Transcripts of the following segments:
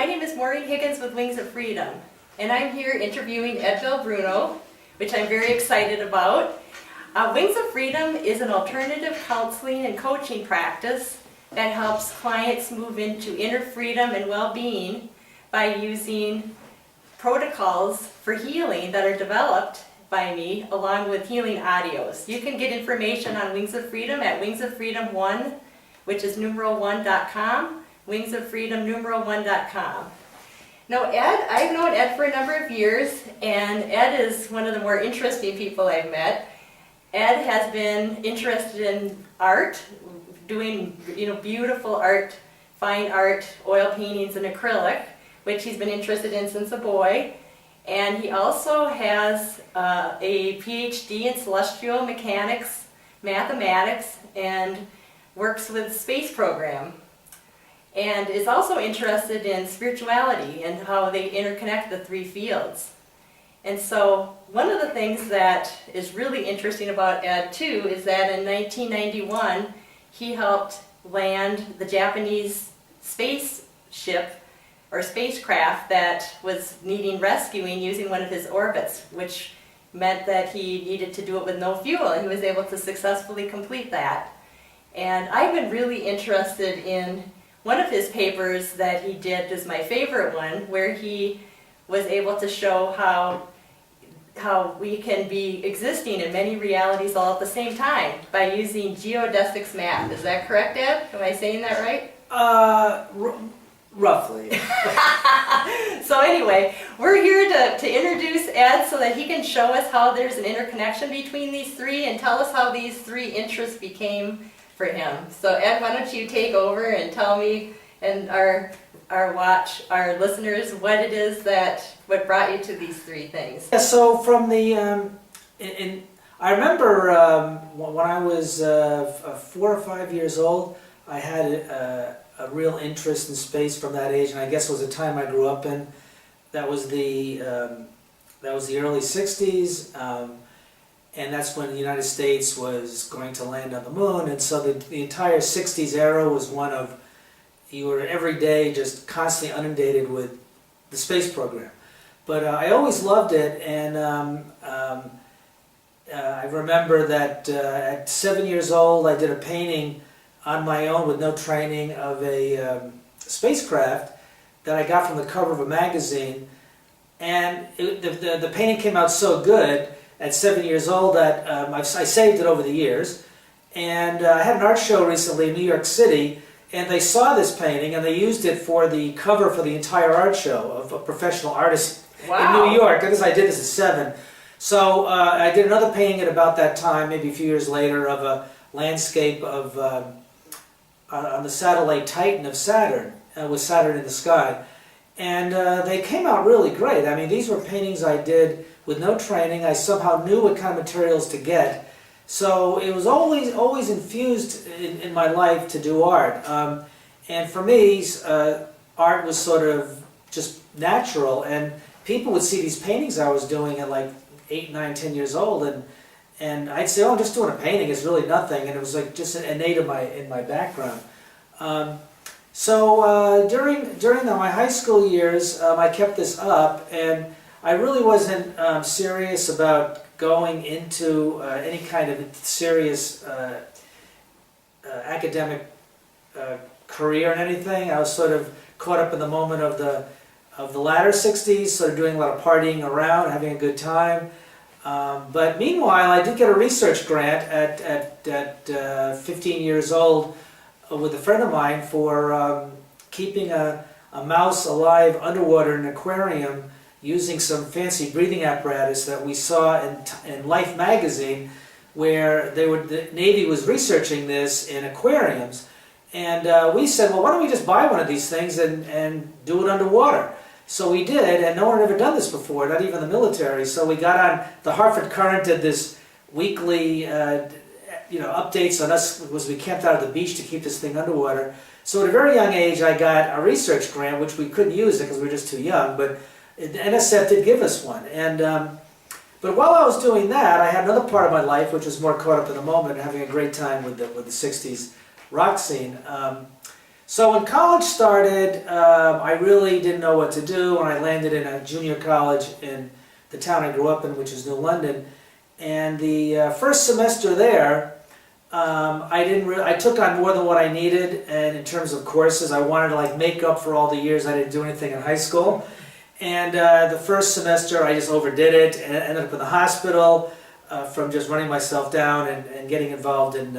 my name is Maureen Higgins with Wings of Freedom, and I'm here interviewing Ed Belbruno, which I'm very excited about. Wings of Freedom is an alternative counseling and coaching practice that helps clients move into inner freedom and well-being by using protocols for healing that are developed by me along with healing audios. You can get information on Wings of Freedom at wingsofreedom1, which is numeral1.com, wingsofreedom1.com. Now Ed, I've known Ed for a number of years, and Ed is one of the more interesting people I've met. Ed has been interested in art, doing beautiful art, fine art, oil paintings and acrylic, which he's been interested in since a boy. And he also has a PhD in celestial mechanics, mathematics, and works with the space program. And is also interested in spirituality and how they interconnect the three fields. And so one of the things that is really interesting about Ed too is that in 1991 he helped land the Japanese spaceship or spacecraft that was needing rescuing using one of his orbits, which meant that he needed to do it with no fuel, and he was able to successfully complete that. And I've been really interested in one of his papers that he did is my favorite one, where he was able to show how we can be existing in many realities all at the same time by using geodesics math. Is that correct, Ed? Am I saying that right? Roughly. So anyway, we're here to introduce Ed so that he can show us how there's an interconnection between these three and tell us how these three interests became for him. So Ed, why don't you take over and tell me and our listeners what it is what brought you to these three things. Yeah, so from the, I remember when I was 4 or 5 years old, I had a real interest in space from that age, and I guess it was the time I grew up in. That was the early 60s, and that's when the United States was going to land on the moon, and so the entire 60s era was one of, you were every day just constantly inundated with the space program. But I always loved it, and I remember that at 7 years old I did a painting on my own with no training of a spacecraft that I got from the cover of a magazine, and the painting came out so good at 7 years old that I saved it over the years. And I had an art show recently in New York City, and they saw this painting and they used it for the cover for the entire art show of a professional artist in New York. Because I did this at 7. So I did another painting at about that time, maybe a few years later, of a landscape of on the satellite Titan of Saturn, with Saturn in the sky. And they came out really great. I mean, these were paintings I did with no training. I somehow knew what kind of materials to get. So it was always infused in my life to do art. And for me, art was sort of just natural. And people would see these paintings I was doing at like 8, 9, 10 years old, and I'd say, "Oh, I'm just doing a painting. It's really nothing." And it was like just innate in my background. So during my high school years, I kept this up, and I really wasn't serious about going into any kind of serious academic career and anything. I was sort of caught up in the moment of the latter 60s, sort of doing a lot of partying around, having a good time. But meanwhile, I did get a research grant at 15 years old with a friend of mine for keeping a mouse alive underwater in an aquarium using some fancy breathing apparatus that we saw in Life magazine, where the Navy was researching this in aquariums. And we said, well, why don't we just buy one of these things and do it underwater? So we did, and no one had ever done this before, not even the military. So we got on, the Hartford Courant did this weekly updates on us as we camped out at the beach to keep this thing underwater. So at a very young age, I got a research grant, which we couldn't use it because we were just too young, but NSF did give us one. And but while I was doing that, I had another part of my life, which was more caught up in the moment, having a great time with the 60s rock scene. So when college started, I really didn't know what to do, and I landed in a junior college in the town I grew up in, which is New London. And the first semester there, I took on more than what I needed, and in terms of courses, I wanted to like make up for all the years I didn't do anything in high school. And the first semester, I just overdid it, and ended up in the hospital from just running myself down and getting involved in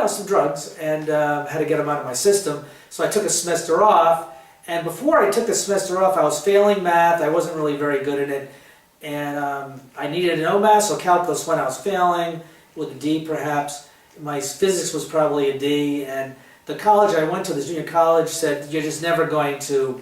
some drugs, and had to get them out of my system. So I took a semester off, and before I took the semester off, I was failing math. I wasn't really very good at it, and I needed to know math, so calculus when I was failing, with a D perhaps. My physics was probably a D, and the college I went to, the junior college, said, you're just never going to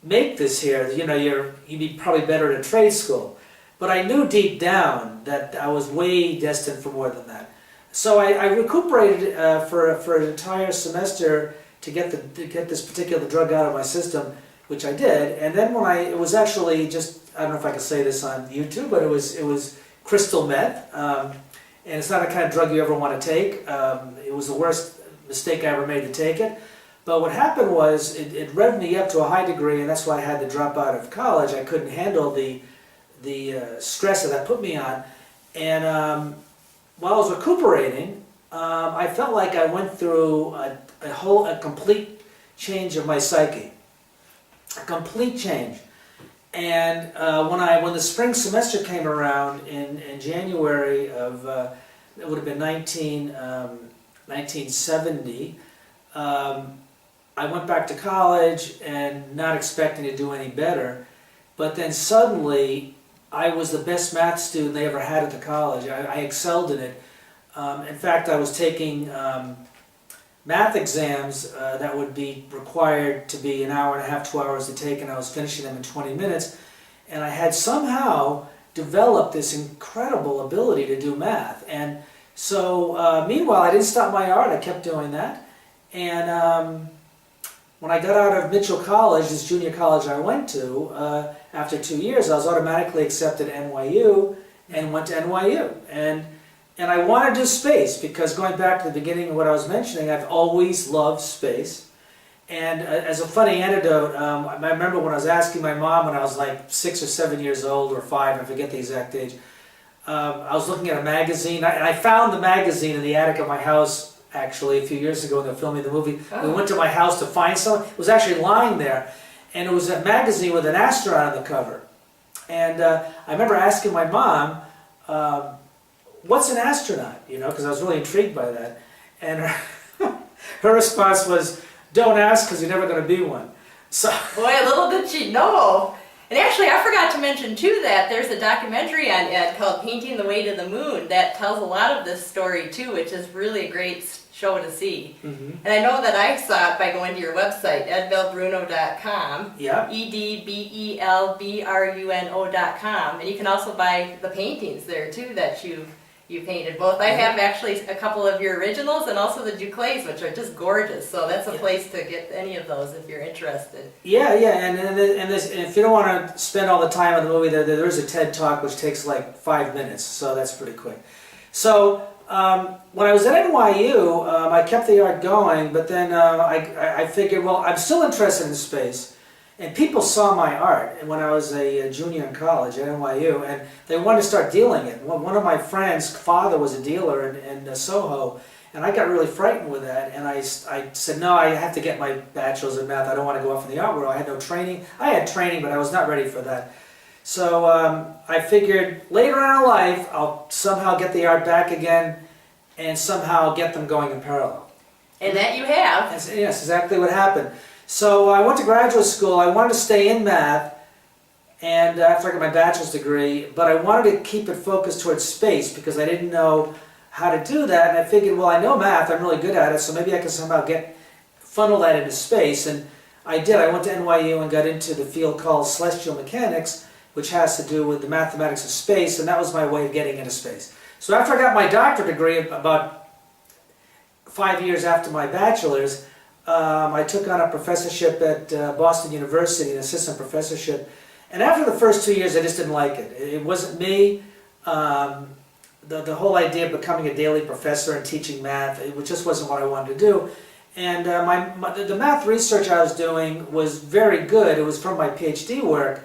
make this here. You know, you'd be probably better at a trade school. But I knew deep down that I was way destined for more than that. So I recuperated for an entire semester to get this particular drug out of my system, which I did. And then it was actually just, I don't know if I can say this on YouTube, but it was crystal meth, and it's not a kind of drug you ever want to take. It was the worst mistake I ever made to take it. But what happened was it revved me up to a high degree, and that's why I had to drop out of college. I couldn't handle the stress that put me on, and while I was recuperating, I felt like I went through a complete change of my psyche, a complete change. And when the spring semester came around in January of it would have been 1970, I went back to college and not expecting to do any better, but then suddenly I was the best math student they ever had at the college. I excelled in it. In fact, I was taking math exams that would be required to be an hour and a half, 2 hours to take, and I was finishing them in 20 minutes. And I had somehow developed this incredible ability to do math. And so, meanwhile, I didn't stop my art. I kept doing that. And when I got out of Mitchell College, this junior college I went to, after 2 years, I was automatically accepted at NYU and went to NYU. And I wanted to do space because, going back to the beginning of what I was mentioning, I've always loved space. And as a funny anecdote, I remember when I was asking my mom when I was like 6 or 7 years old, or 5, I forget the exact age, I was looking at a magazine, and I found the magazine in the attic of my house actually a few years ago when they were filming the movie. Oh. We went to my house to find something. It was actually lying there, and it was a magazine with an astronaut on the cover. And I remember asking my mom, what's an astronaut? You know, because I was really intrigued by that. And her response was, don't ask because you're never going to be one. So boy, little did she know. And actually, I forgot to mention too that there's a documentary on Ed called Painting the Way to the Moon that tells a lot of this story too, which is really a great show to see. Mm-hmm. And I know that I saw it by going to your website, edbelbruno.com, yeah. edbelbruno.com, and you can also buy the paintings there too that you painted. Both I have actually a couple of your originals and also the Duclays, which are just gorgeous. So that's a place to get any of those if you're interested. Yeah, and if you don't want to spend all the time on the movie, there is a TED Talk which takes like 5 minutes, so that's pretty quick. So when I was at NYU, I kept the art going, but then I figured, well, I'm still interested in space. And people saw my art when I was a junior in college at NYU, and they wanted to start dealing it. One of my friends' father was a dealer in Soho, and I got really frightened with that. And I said, no, I have to get my bachelor's in math. I don't want to go off in the art world. I had no training. I had training, but I was not ready for that. So I figured later on in life, I'll somehow get the art back again and somehow get them going in parallel. And that you have. Yes, exactly what happened. So I went to graduate school. I wanted to stay in math, and after I got my bachelor's degree, but I wanted to keep it focused towards space because I didn't know how to do that. And I figured, well, I know math. I'm really good at it, so maybe I can somehow funnel that into space. And I did. I went to NYU and got into the field called celestial mechanics, which has to do with the mathematics of space, and that was my way of getting into space. So after I got my doctorate degree, about 5 years after my bachelor's, I took on a professorship at Boston University, an assistant professorship, and after the first 2 years I just didn't like it. It wasn't me. the whole idea of becoming a daily professor and teaching math, it just wasn't what I wanted to do. And the math research I was doing was very good. It was from my PhD work,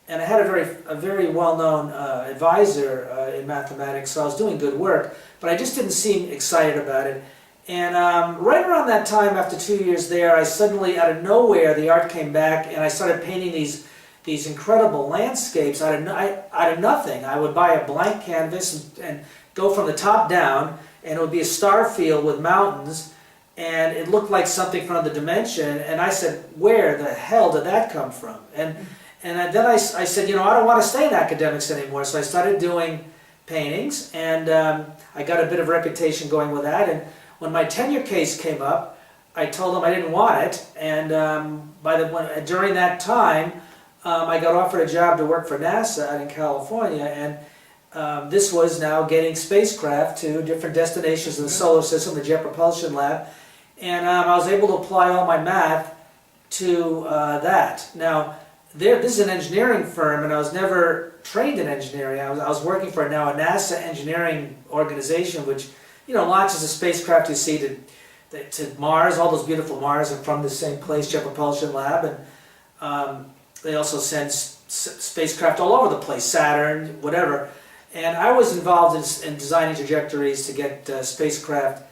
and I had a very well-known advisor in mathematics, so I was doing good work, but I just didn't seem excited about it. And right around that time, after 2 years there, I suddenly, out of nowhere, the art came back, and I started painting these incredible landscapes out of nothing. I would buy a blank canvas and go from the top down, and it would be a star field with mountains, and it looked like something from another dimension. And I said, where the hell did that come from? And then I said, I don't want to stay in academics anymore. So I started doing paintings, and I got a bit of reputation going with that. And when my tenure case came up, I told them I didn't want it. And during that time, I got offered a job to work for NASA out in California, and this was now getting spacecraft to different destinations in the solar system, the Jet Propulsion Lab, and I was able to apply all my math to that. Now, this is an engineering firm, and I was never trained in engineering. I was working for now a NASA engineering organization, which launches a spacecraft you see to Mars. All those beautiful Mars are from the same place, Jet Propulsion Lab, and they also send spacecraft all over the place, Saturn, whatever. And I was involved in designing trajectories to get spacecraft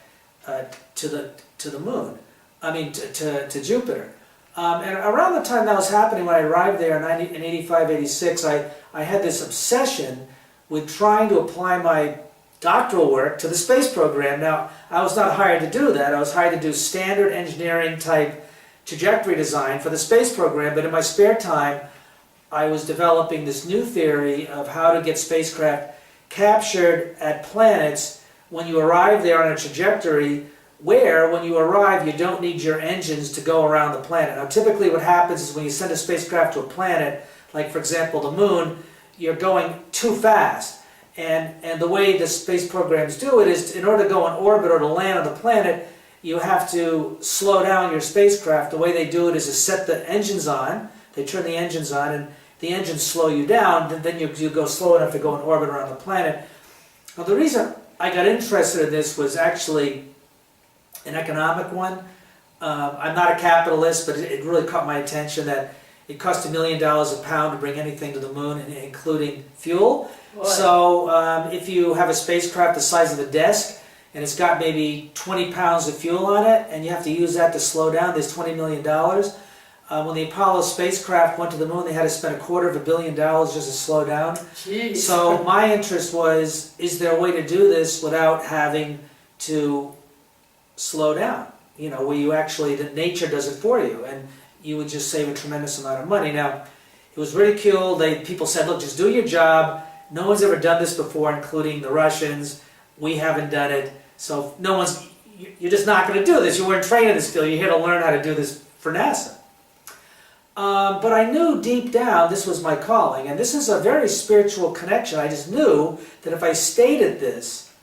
to the moon. I mean, to Jupiter. And around the time that was happening, when I arrived there in 85, 86, I had this obsession with trying to apply my doctoral work to the space program. Now, I was not hired to do that. I was hired to do standard engineering type trajectory design for the space program, but in my spare time, I was developing this new theory of how to get spacecraft captured at planets when you arrive there on a trajectory where, when you arrive, you don't need your engines to go around the planet. Now, typically what happens is when you send a spacecraft to a planet, like for example the moon, you're going too fast. And the way the space programs do it is, in order to go in orbit or to land on the planet, you have to slow down your spacecraft. The way they do it is to set the engines on. They turn the engines on, and the engines slow you down. Then you go slow enough to go in orbit around the planet. Now, the reason I got interested in this was actually an economic one. I'm not a capitalist, but it really caught my attention that it cost $1 million a pound to bring anything to the moon, including fuel. Boy. So if you have a spacecraft the size of a desk, and it's got maybe 20 pounds of fuel on it, and you have to use that to slow down, there's $20 million. When the Apollo spacecraft went to the moon, they had to spend $250 million just to slow down. Jeez. So my interest was, is there a way to do this without having to slow down? Where you actually, that nature does it for you, and you would just save a tremendous amount of money. Now, it was ridiculed. People said, look, just do your job. No one's ever done this before, including the Russians. We haven't done it. So you're just not going to do this. You weren't trained in this field. You're here to learn how to do this for NASA. But I knew deep down this was my calling. And this is a very spiritual connection. I just knew that if I stayed at this,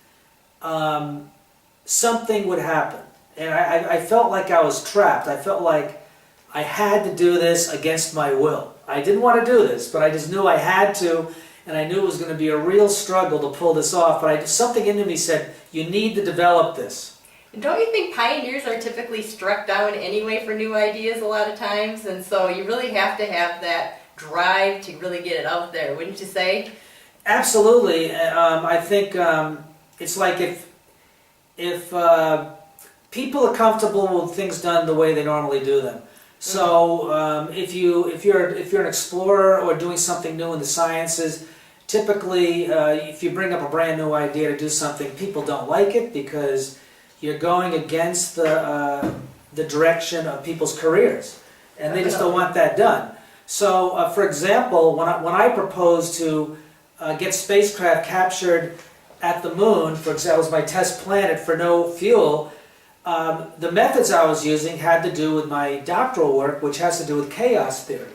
something would happen. And I felt like I was trapped. I felt like I had to do this against my will. I didn't want to do this, but I just knew I had to. And I knew it was going to be a real struggle to pull this off, but something in me said, you need to develop this. And don't you think pioneers are typically struck down anyway for new ideas a lot of times? And so you really have to have that drive to really get it out there, wouldn't you say? Absolutely. I think it's like if people are comfortable with things done the way they normally do them. So if you're an explorer or doing something new in the sciences, typically if you bring up a brand new idea to do something, people don't like it because you're going against the direction of people's careers, and they just don't want that done. So for example, when I proposed to get spacecraft captured at the moon, for example, as my test planet for no fuel, the methods I was using had to do with my doctoral work, which has to do with chaos theory.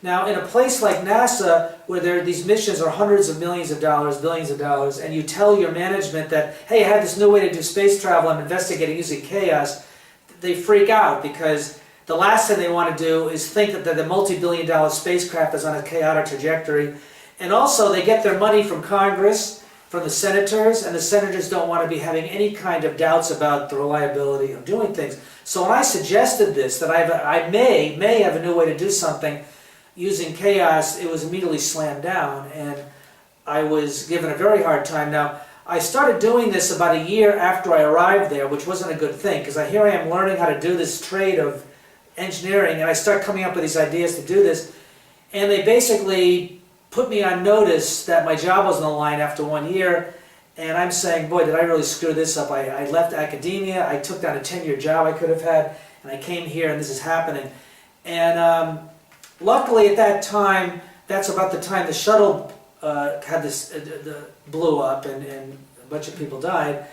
Now, in a place like NASA, where these missions are hundreds of millions of dollars, billions of dollars, and you tell your management that, hey, I had this new way to do space travel, I'm investigating using chaos, they freak out because the last thing they want to do is think that the multi-billion-dollar spacecraft is on a chaotic trajectory. And also, they get their money from Congress, from the senators, and the senators don't want to be having any kind of doubts about the reliability of doing things. So when I suggested this, that I may have a new way to do something using chaos, it was immediately slammed down, and I was given a very hard time. Now, I started doing this about a year after I arrived there, which wasn't a good thing, because here I am learning how to do this trade of engineering, and I start coming up with these ideas to do this, and they basically put me on notice that my job was on the line after 1 year, and I'm saying, boy, did I really screw this up. I left academia, I took down a 10-year job I could have had, and I came here and this is happening. And luckily at that time, that's about the time the shuttle had this blew up and a bunch of people died,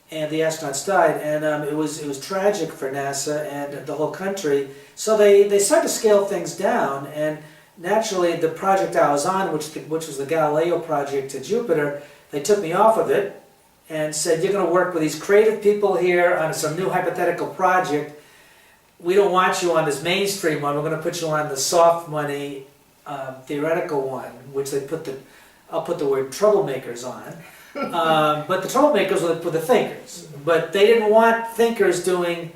and the astronauts died, and it was tragic for NASA and the whole country. So they started to scale things down, and naturally the project I was on, which was the Galileo project to Jupiter, they took me off of it and said, you're going to work with these creative people here on some new hypothetical project. We don't want you on this mainstream one, we're going to put you on the soft money theoretical one, which I'll put the word troublemakers on. But the troublemakers were the thinkers. But they didn't want thinkers doing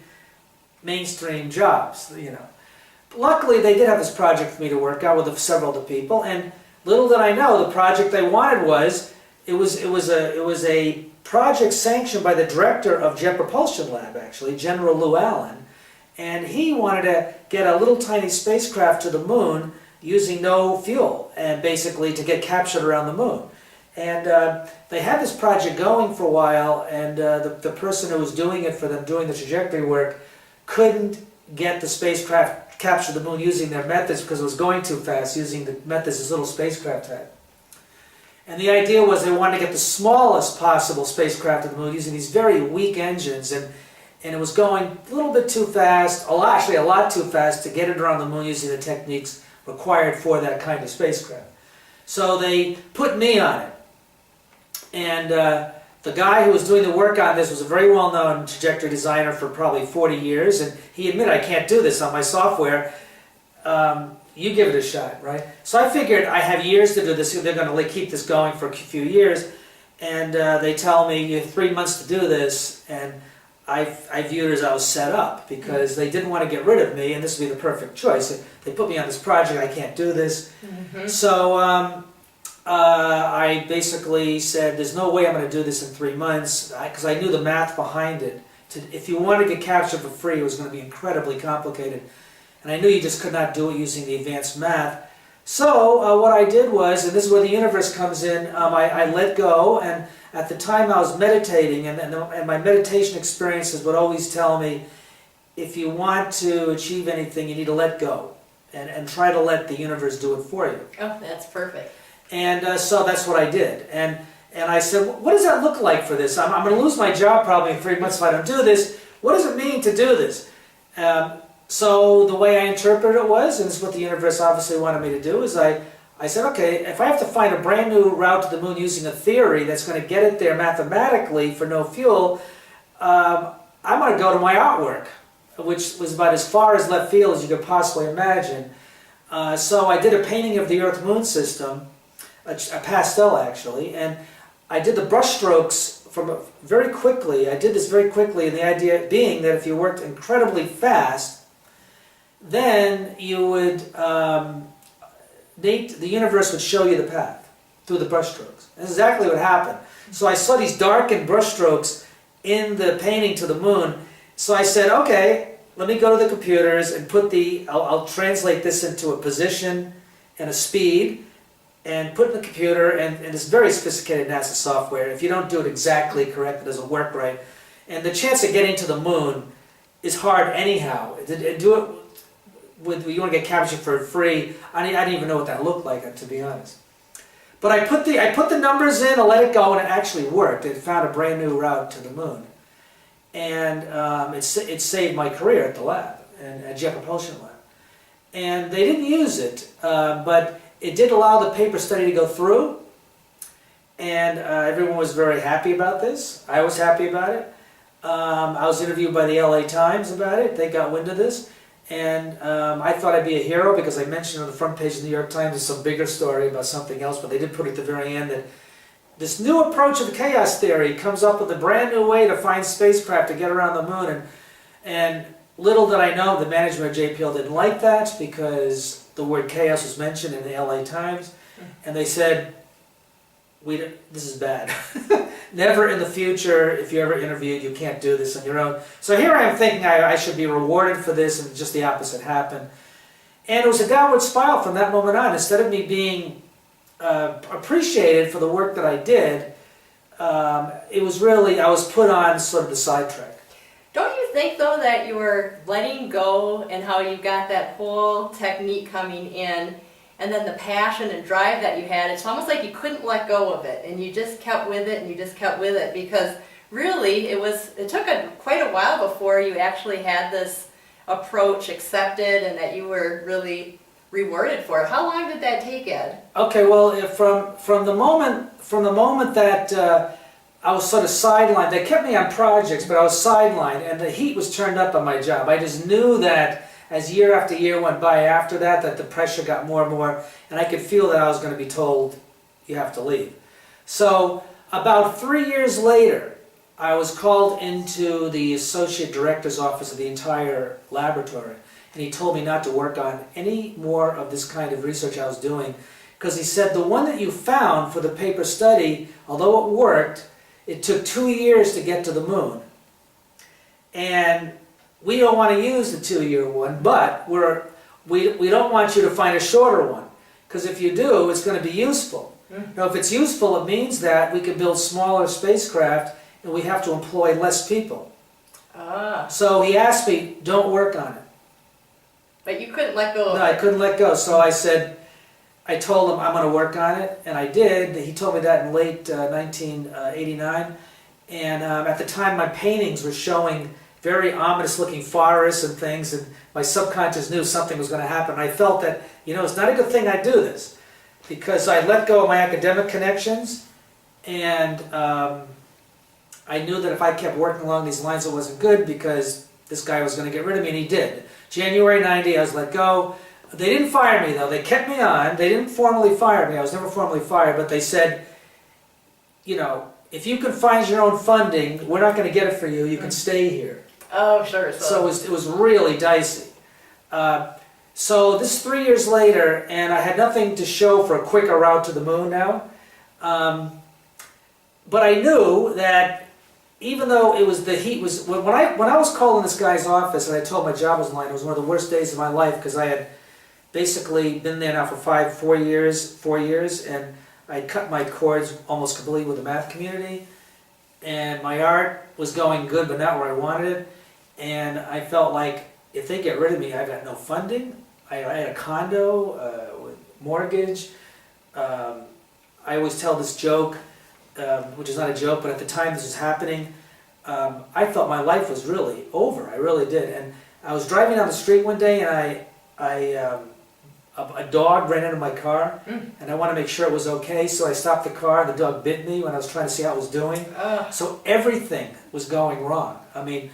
mainstream jobs, you know. Luckily, they did have this project for me to work out with several other people, and little did I know, the project they wanted was a project sanctioned by the director of Jet Propulsion Lab, actually, General Lou Allen, and he wanted to get a little tiny spacecraft to the moon using no fuel, and basically to get captured around the moon. And they had this project going for a while, and the person who was doing it for them, doing the trajectory work, couldn't get the spacecraft capture the moon using their methods because it was going too fast, using the methods this little spacecraft had. And the idea was they wanted to get the smallest possible spacecraft to the moon using these very weak engines, and it was going a little bit too fast, actually a lot too fast, to get it around the moon using the techniques required for that kind of spacecraft. So they put me on it. And the guy who was doing the work on this was a very well-known trajectory designer for probably 40 years, and he admitted, I can't do this on my software. You give it a shot, right? So I figured I have years to do this. They're going to keep this going for a few years, and they tell me you have 3 months to do this, and I viewed it as I was set up because they didn't want to get rid of me, and this would be the perfect choice. They put me on this project, I can't do this. Mm-hmm. So I basically said, there's no way I'm going to do this in 3 months, because I knew the math behind it. If you wanted to get captured for free, it was going to be incredibly complicated. And I knew you just could not do it using the advanced math. So what I did was, and this is where the universe comes in, I let go, and at the time I was meditating, and my meditation experiences would always tell me, if you want to achieve anything, you need to let go, and try to let the universe do it for you. Oh, that's perfect. And so that's what I did. And I said, what does that look like for this? I'm going to lose my job probably in 3 months if I don't do this. What does it mean to do this? So the way I interpreted it was, and this is what the universe obviously wanted me to do, is I said, okay, if I have to find a brand new route to the moon using a theory that's going to get it there mathematically for no fuel, I'm going to go to my artwork, which was about as far as left field as you could possibly imagine. So I did a painting of the Earth-Moon system, a pastel actually, and I did the brush strokes very quickly. I did this very quickly, and the idea being that if you worked incredibly fast, then you would, the universe would show you the path through the brush strokes. That's exactly what happened. So I saw these darkened brush strokes in the painting to the moon. So I said, okay, let me go to the computers and I'll translate this into a position and a speed, and put in the computer, and it's very sophisticated NASA software. If you don't do it exactly correct, it doesn't work right. And the chance of getting to the moon is hard anyhow. Do it with, you want to get captured for free. I didn't even know what that looked like, to be honest. But I put the numbers in, I let it go, and it actually worked. It found a brand new route to the moon. And it saved my career at the lab, at Jet Propulsion Lab. And they didn't use it, but it did allow the paper study to go through, and everyone was very happy about this. I was happy about it. I was interviewed by the LA Times about it. They got wind of this, and I thought I'd be a hero because I mentioned on the front page of the New York Times some bigger story about something else, but they did put at the very end that this new approach of chaos theory comes up with a brand new way to find spacecraft to get around the moon. And little did I know the management of JPL didn't like that because the word chaos was mentioned in the LA Times. And they said, this is bad. Never in the future, if you ever interviewed, you can't do this on your own. So here I am thinking I should be rewarded for this, and just the opposite happened. And it was a downward spiral from that moment on. Instead of me being appreciated for the work that I did, it was really, I was put on sort of the sidetrack. Don't you think, though, that you were letting go and how you got that whole technique coming in, and then the passion and drive that you had, it's almost like you couldn't let go of it, and you just kept with it, and you just kept with it, because really it took quite a while before you actually had this approach accepted and that you were really rewarded for it. How long did that take, Ed? Okay, well, from the moment that I was sort of sidelined, they kept me on projects, but I was sidelined, and the heat was turned up on my job. I just knew that as year after year went by after that, that the pressure got more and more, and I could feel that I was going to be told, you have to leave. So about 3 years later, I was called into the associate director's office of the entire laboratory, and he told me not to work on any more of this kind of research I was doing, because he said the one that you found for the paper study, although it worked, it took 2 years to get to the moon. And we don't want to use the 2-year one, but we don't want you to find a shorter one, because if you do, it's going to be useful. Now, if it's useful, it means that we can build smaller spacecraft, and we have to employ less people. So he asked me, don't work on it. But you couldn't let go of it. No, I couldn't let go. So I told him I'm going to work on it, and I did. He told me that in late 1989. And at the time, my paintings were showing very ominous-looking forests and things, and my subconscious knew something was going to happen. I felt that, it's not a good thing I do this, because I let go of my academic connections, and I knew that if I kept working along these lines, it wasn't good, because this guy was going to get rid of me, and he did. January 90, I was let go. They didn't fire me, though. They kept me on. They didn't formally fire me. I was never formally fired, but they said, if you can find your own funding, we're not going to get it for you. You can stay here. Oh, sure. So it was really dicey. So this is 3 years later, and I had nothing to show for a quicker route to the moon now. But I knew that even though the heat was, when I was called in this guy's office and I told my job was on the line, it was one of the worst days of my life, because I had basically been there now for 4 years, and I cut my cords almost completely with the math community, and my art was going good, but not where I wanted it. And I felt like if they get rid of me, I got no funding. I had a condo with mortgage. I always tell this joke, which is not a joke, but at the time this was happening, I felt my life was really over. I really did. And I was driving down the street one day, and a dog ran into my car, and I wanted to make sure it was okay, so I stopped the car, and the dog bit me when I was trying to see how it was doing. So everything was going wrong. I mean,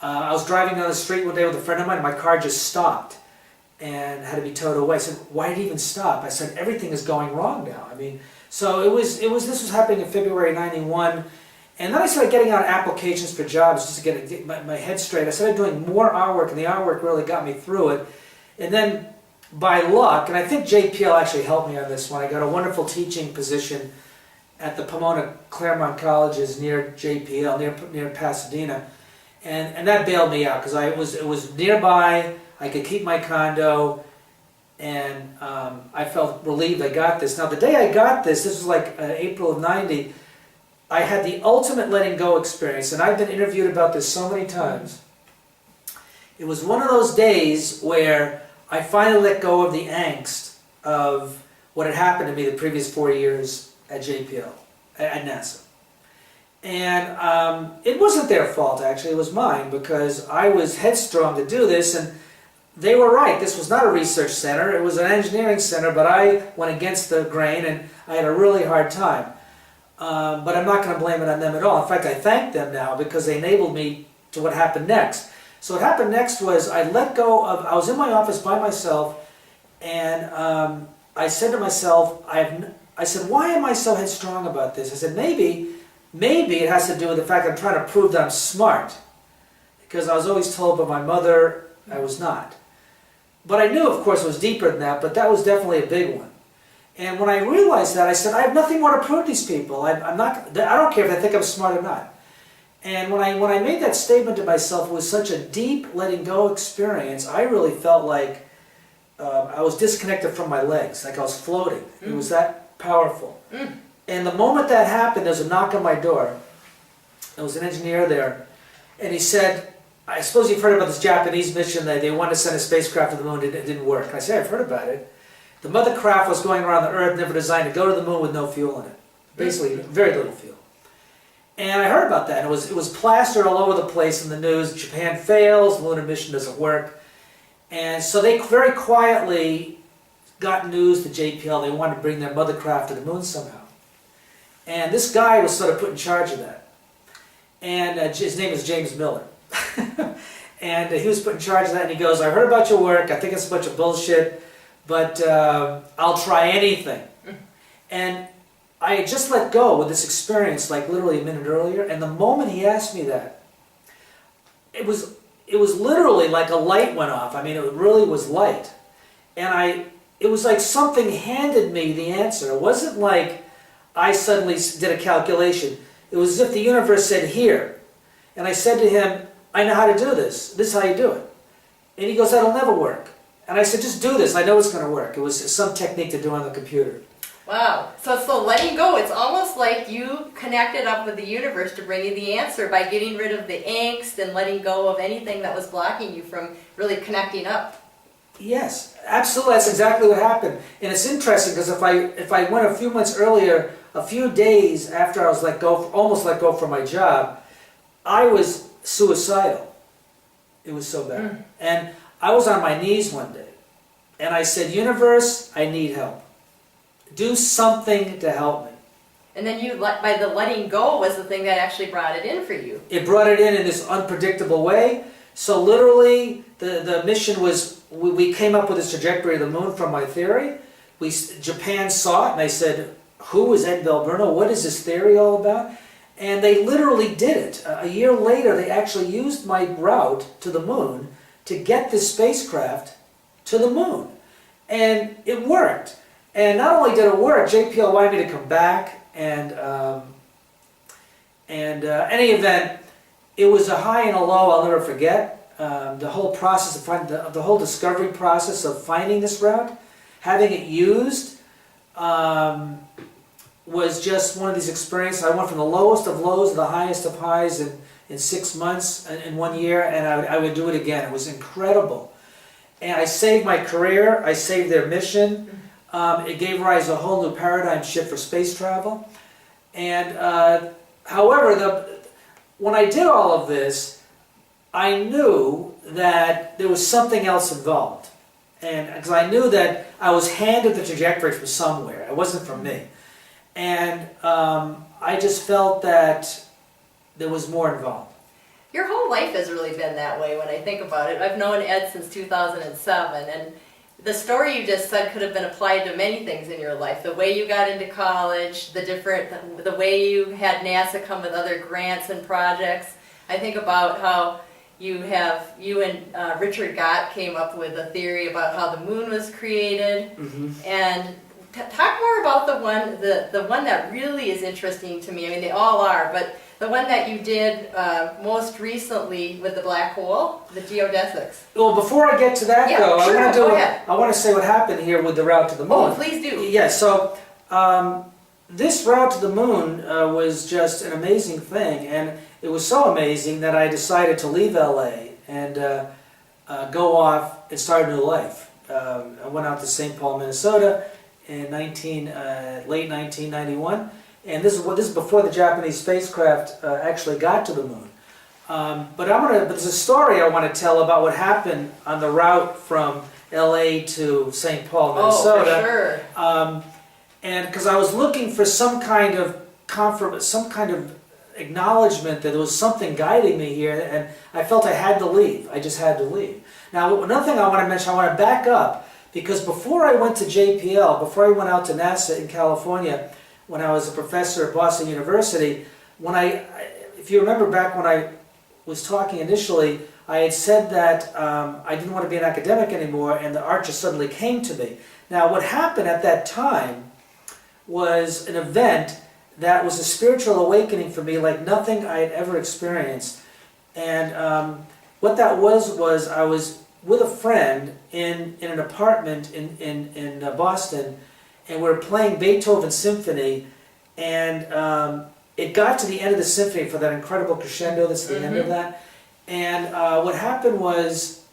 I was driving down the street one day with a friend of mine, and my car just stopped and had to be towed away. I said, why did it even stop? I said, everything is going wrong now. I mean, so this was happening in February '91, and then I started getting out applications for jobs just to get my head straight. I started doing more artwork, and the artwork really got me through it. And then, by luck, and I think JPL actually helped me on this one, I got a wonderful teaching position at the Pomona Claremont Colleges near JPL, near Pasadena. And that bailed me out, because it was nearby, I could keep my condo, and I felt relieved I got this. Now the day I got this was like April of '90, I had the ultimate letting go experience, and I've been interviewed about this so many times. It was one of those days where I finally let go of the angst of what had happened to me the previous 4 years at JPL, at NASA. And it wasn't their fault, actually, it was mine, because I was headstrong to do this, and they were right. This was not a research center, it was an engineering center, but I went against the grain, and I had a really hard time. But I'm not going to blame it on them at all. In fact, I thank them now, because they enabled me to what happened next. So what happened next was I was in my office by myself, and I said to myself, I said, why am I so headstrong about this? I said, maybe it has to do with the fact that I'm trying to prove that I'm smart. Because I was always told by my mother I was not. But I knew, of course, it was deeper than that, but that was definitely a big one. And when I realized that, I said, I have nothing more to prove to these people. I don't care if they think I'm smart or not. And when I made that statement to myself, it was such a deep letting go experience. I really felt like I was disconnected from my legs, like I was floating. It was that powerful. And the moment that happened, there was a knock on my door. There was an engineer there, and he said, I suppose you've heard about this Japanese mission. They wanted to send a spacecraft to the moon. It didn't work. I said, I've heard about it. The mother craft was going around the Earth, never designed to go to the moon with no fuel in it. Basically, very little fuel. And I heard about that. And it was plastered all over the place in the news. Japan fails, the lunar mission doesn't work. And so they very quietly got news to JPL. They wanted to bring their mother craft to the moon somehow. And this guy was sort of put in charge of that. And his name is James Miller. And he was put in charge of that, and he goes, I heard about your work, I think it's a bunch of bullshit, but I'll try anything. And I had just let go with this experience, like literally a minute earlier, and the moment he asked me that, it was literally like a light went off. I mean, it really was light. And it was like something handed me the answer. It wasn't like I suddenly did a calculation. It was as if the universe said, here. And I said to him, I know how to do this. This is how you do it. And he goes, that'll never work. And I said, just do this. I know it's going to work. It was some technique to do on the computer. Wow. So letting go, it's almost like you connected up with the universe to bring you the answer by getting rid of the angst and letting go of anything that was blocking you from really connecting up. Yes, absolutely. That's exactly what happened. And it's interesting because if I went a few months earlier, a few days after I was almost let go from my job, I was suicidal. It was so bad. And I was on my knees one day, and I said, universe, I need help. Do something to help me. And then by the letting go was the thing that actually brought it in for you. It brought it in this unpredictable way. So literally, the mission was, we came up with this trajectory of the moon from my theory. Japan saw it, and they said, who is Ed Belbruno? What is this theory all about? And they literally did it. A year later, they actually used my route to the moon to get this spacecraft to the moon. And it worked. And not only did it work, JPL wanted me to come back, and any event, it was a high and a low I'll never forget. The whole process of the whole discovery process of finding this route, having it used, was just one of these experiences. I went from the lowest of lows to the highest of highs in 6 months, in 1 year, and I would do it again. It was incredible. And I saved my career, I saved their mission. It gave rise to a whole new paradigm shift for space travel. And however, when I did all of this, I knew that there was something else involved. And because I knew that I was handed the trajectory from somewhere. It wasn't from me. And I just felt that there was more involved. Your whole life has really been that way when I think about it. I've known Ed since 2007, and the story you just said could have been applied to many things in your life. The way you got into college, the way you had NASA come with other grants and projects. I think about how you and Richard Gott came up with a theory about how the moon was created. And talk more about the one that really is interesting to me. I mean, they all are, but the one that you did most recently with the black hole, the geodesics. Well, before I get to that, though, sure, I want to say what happened here with the route to the moon. Oh, please do. Yeah, so this route to the moon was just an amazing thing, and it was so amazing that I decided to leave LA and go off and start a new life. I went out to St. Paul, Minnesota in late 1991. And this is before the Japanese spacecraft actually got to the moon. But there's a story I want to tell about what happened on the route from L.A. to St. Paul, Minnesota. Oh, for sure. And because I was looking for some kind of acknowledgement that there was something guiding me here, and I felt I had to leave. I just had to leave. Now, another thing I want to mention, I want to back up because before I went to JPL, before I went out to NASA in California, when I was a professor at Boston University, if you remember back when I was talking initially, I had said that I didn't want to be an academic anymore, and the art just suddenly came to me. Now, what happened at that time was an event that was a spiritual awakening for me like nothing I had ever experienced. And what that was I was with a friend in an apartment in Boston, and we were playing Beethoven's symphony, and it got to the end of the symphony for that incredible crescendo that's at the end of that. And what happened was,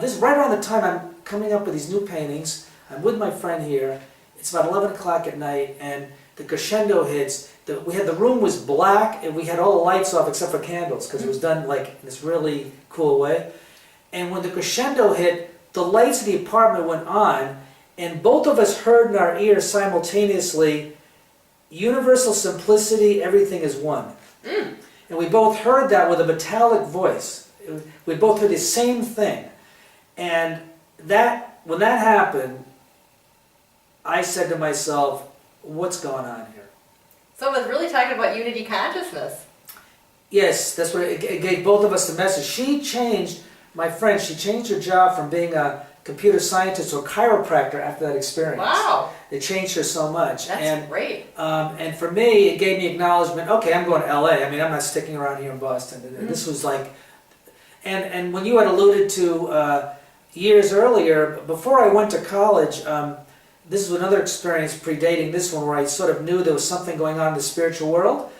this right around the time I'm coming up with these new paintings, I'm with my friend here, it's about 11 o'clock at night, and the crescendo hits. The room was black, and we had all the lights off except for candles, because it was done like in this really cool way. And when the crescendo hit, the lights of the apartment went on, and both of us heard in our ears simultaneously, universal simplicity, everything is one. And we both heard that with a metallic voice. We both heard the same thing. And when that happened, I said to myself, what's going on here? So it was really talking about unity consciousness. Yes, that's what it gave both of us the message. She changed, my friend, she changed her job from being a computer scientist to a chiropractor after that experience. Wow. It changed her so much. That's great. And for me, it gave me acknowledgement, okay, I'm going to LA. I mean, I'm not sticking around here in Boston. This was like, and when you had alluded to years earlier, before I went to college, this is another experience predating this one where I sort of knew there was something going on in the spiritual world,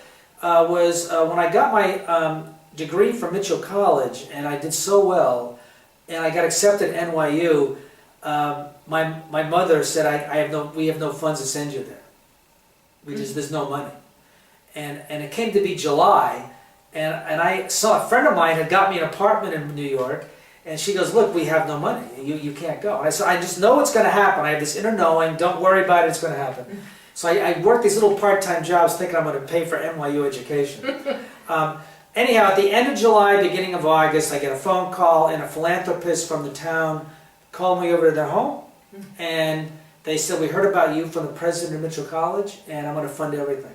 was when I got my degree from Mitchell College, and I did so well, and I got accepted at NYU, my mother said, we have no funds to send you there. There's no money. And it came to be July, and I saw a friend of mine had got me an apartment in New York, and she goes, look, we have no money. You can't go. And I said, I just know it's going to happen. I have this inner knowing. Don't worry about it. It's going to happen. So I worked these little part-time jobs thinking I'm going to pay for NYU education. Anyhow, at the end of July, beginning of August, I get a phone call, and a philanthropist from the town called me over to their home. And they said, we heard about you from the president of Mitchell College, and I'm going to fund everything.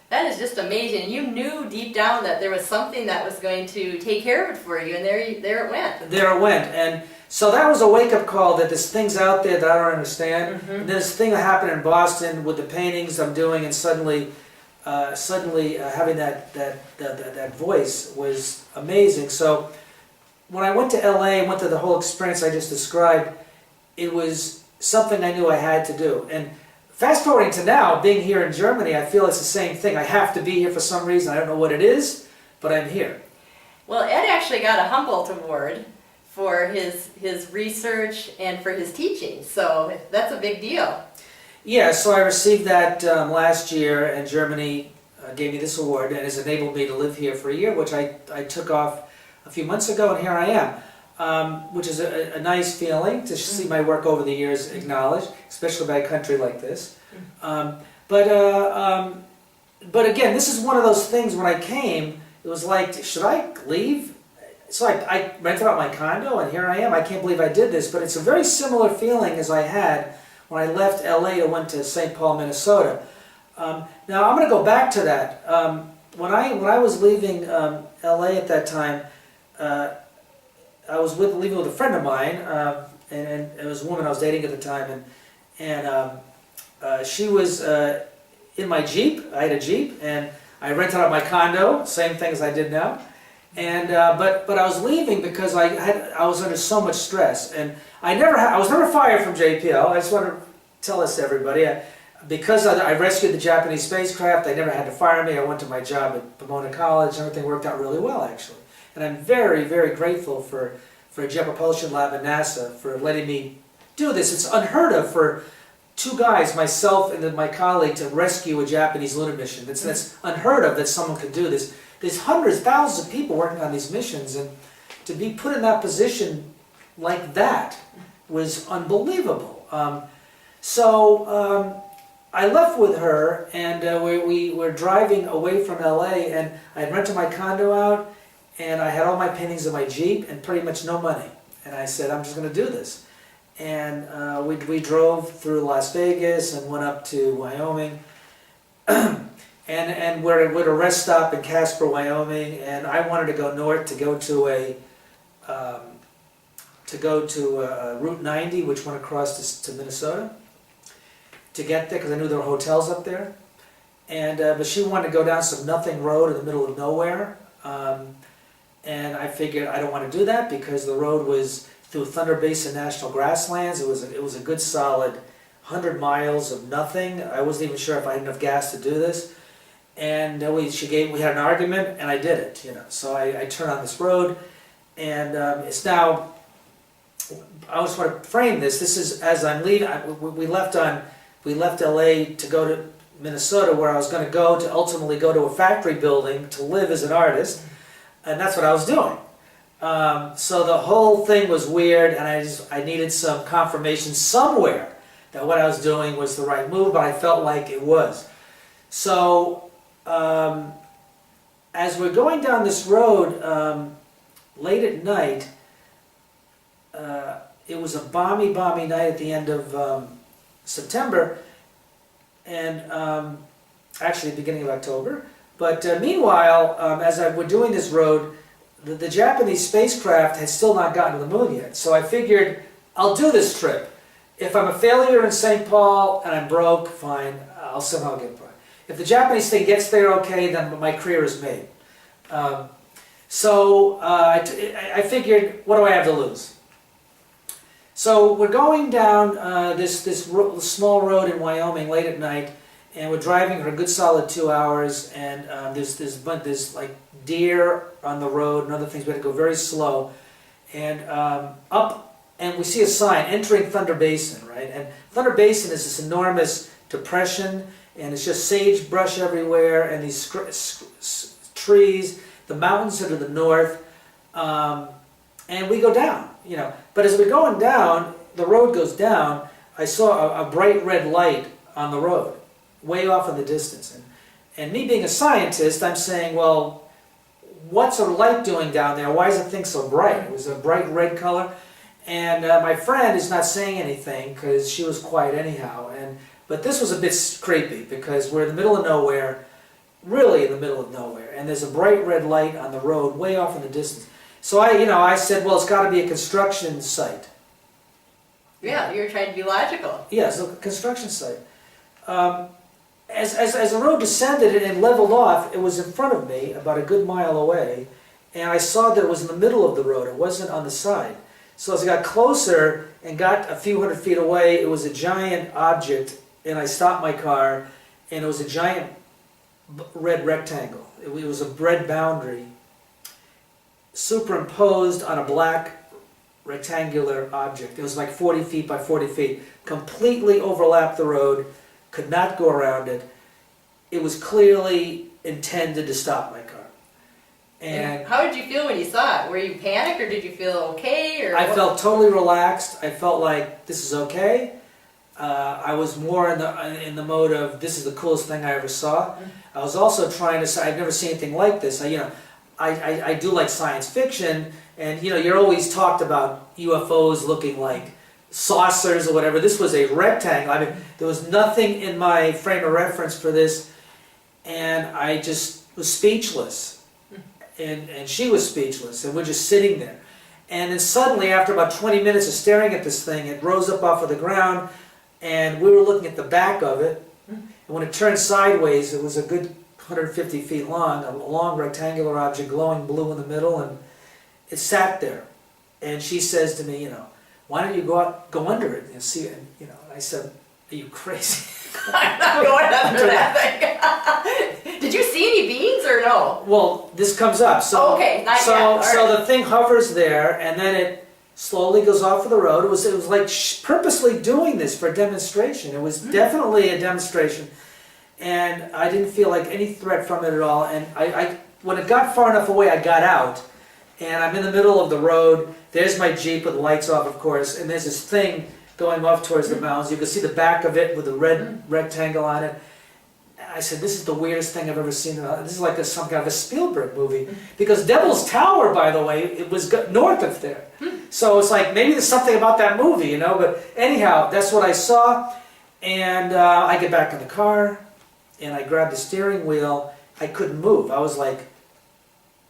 That is just amazing. You knew deep down that there was something that was going to take care of it for you, and there it went. There it went. And so that was a wake-up call that there's things out there that I don't understand. And this thing that happened in Boston with the paintings I'm doing, and suddenly having that voice was amazing. So when I went to LA and went through the whole experience I just described, it was something I knew I had to do. And fast forwarding to now, being here in Germany, I feel it's the same thing. I have to be here for some reason. I don't know what it is, but I'm here. Well, Ed actually got a Humboldt Award for his research and for his teaching, so that's a big deal. Yeah, so I received that last year, and Germany gave me this award, and has enabled me to live here for a year, which I took off a few months ago, and here I am, which is a nice feeling to see my work over the years acknowledged, especially by a country like this. But again, this is one of those things. When I came, it was like, should I leave? So I rented out my condo, and here I am. I can't believe I did this, but it's a very similar feeling as I had when I left LA and went to St. Paul, Minnesota. Now I'm going to go back to that. When I was leaving LA at that time, I was leaving with a friend of mine, and it was a woman I was dating at the time, and she was in my Jeep. I had a Jeep, and I rented out my condo, same thing as I did now. And but I was leaving because I was under so much stress, and I was never fired from JPL. I just want to tell this to everybody. Because I rescued the Japanese spacecraft, they never had to fire me. I went to my job at Pomona College. Everything worked out really well, actually. And I'm very, very grateful for Jet Propulsion Lab and NASA for letting me do this. It's unheard of for two guys, myself and then my colleague, to rescue a Japanese lunar mission. That's unheard of that someone could do this. There's hundreds, thousands of people working on these missions, and to be put in that position like that was unbelievable. So I left with her, and we were driving away from LA, and I had rented my condo out, and I had all my paintings in my Jeep and pretty much no money. And I said, I'm just going to do this. and we drove through Las Vegas and went up to Wyoming, and we're at a rest stop in Casper, Wyoming, and I wanted to go north to go to Route 90, which went across to Minnesota, to get there because I knew there were hotels up there, and but she wanted to go down some nothing road in the middle of nowhere, and I figured I don't want to do that because the road was through Thunder Basin National Grasslands. It was a good solid 100 miles of nothing. I wasn't even sure if I had enough gas to do this. And we had an argument, and I did it. So I turned on this road, and it's now. I just want to frame this. This is as I'm leaving. We left LA to go to Minnesota, where I was going to ultimately go to a factory building to live as an artist, and that's what I was doing. So the whole thing was weird, and I needed some confirmation somewhere that what I was doing was the right move, but I felt like it was. So as we're going down this road late at night, it was a balmy night at the end of September, and actually the beginning of October. But meanwhile, as we're doing this road, the Japanese spacecraft had still not gotten to the moon yet. So I figured, I'll do this trip. If I'm a failure in St. Paul and I'm broke, fine, I'll somehow get by. If the Japanese thing gets there okay, then my career is made. So I figured, what do I have to lose? So we're going down this small road in Wyoming late at night, and we're driving for a good solid 2 hours, and there's like deer on the road and other things. We had to go very slow, and and we see a sign, entering Thunder Basin, right? And Thunder Basin is this enormous depression, and it's just sagebrush everywhere, and these trees, the mountains are to the north, and we go down, But as we're going down, the road goes down, I saw a bright red light on the road, way off in the distance. And me being a scientist, I'm saying, well, what's a light doing down there? Why is the thing so bright? It was a bright red color. And my friend is not saying anything because she was quiet anyhow. But this was a bit creepy because we're in the middle of nowhere, really in the middle of nowhere. And there's a bright red light on the road way off in the distance. So I said, well, it's got to be a construction site. Yeah, you're trying to be logical. Yeah, it's a construction site. As the road descended and leveled off, it was in front of me, about a good mile away, and I saw that it was in the middle of the road. It wasn't on the side. So as I got closer and got a few hundred feet away, it was a giant object, and I stopped my car, and it was a giant red rectangle. It was a red boundary superimposed on a black rectangular object. It was like 40 feet by 40 feet, completely overlapped the road, could not go around it. It was clearly intended to stop my car. And how did you feel when you saw it? Were you panicked, or did you feel okay? Or I felt totally relaxed. I felt like this is okay. I was more in the mode of this is the coolest thing I ever saw. I was also trying to say I've never seen anything like this. I do like science fiction, and you're always talked about UFOs looking like saucers or whatever. This was a rectangle. I mean, there was nothing in my frame of reference for this, and I just was speechless. And she was speechless, and we're just sitting there. And then suddenly, after about 20 minutes of staring at this thing, it rose up off of the ground, and we were looking at the back of it. And when it turned sideways, it was a good 150 feet long, a long rectangular object glowing blue in the middle, and it sat there. And she says to me, why don't you go under it and see it? And, I said, are you crazy? I'm not going under that thing. Did you see any beings or no? Well, this comes up. So, okay, not yet. So the thing hovers there, and then it slowly goes off of the road. It was like purposely doing this for a demonstration. It was definitely a demonstration, and I didn't feel like any threat from it at all. And I when it got far enough away, I got out, and I'm in the middle of the road. There's my Jeep with the lights off, of course, and there's this thing going off towards the mountains. You can see the back of it with the red rectangle on it. I said, this is the weirdest thing I've ever seen. This is like some kind of a Spielberg movie. Because Devil's Tower, by the way, it was north of there. So it's like, maybe there's something about that movie, you know? But anyhow, that's what I saw. And I get back in the car, and I grabbed the steering wheel. I couldn't move. I was like,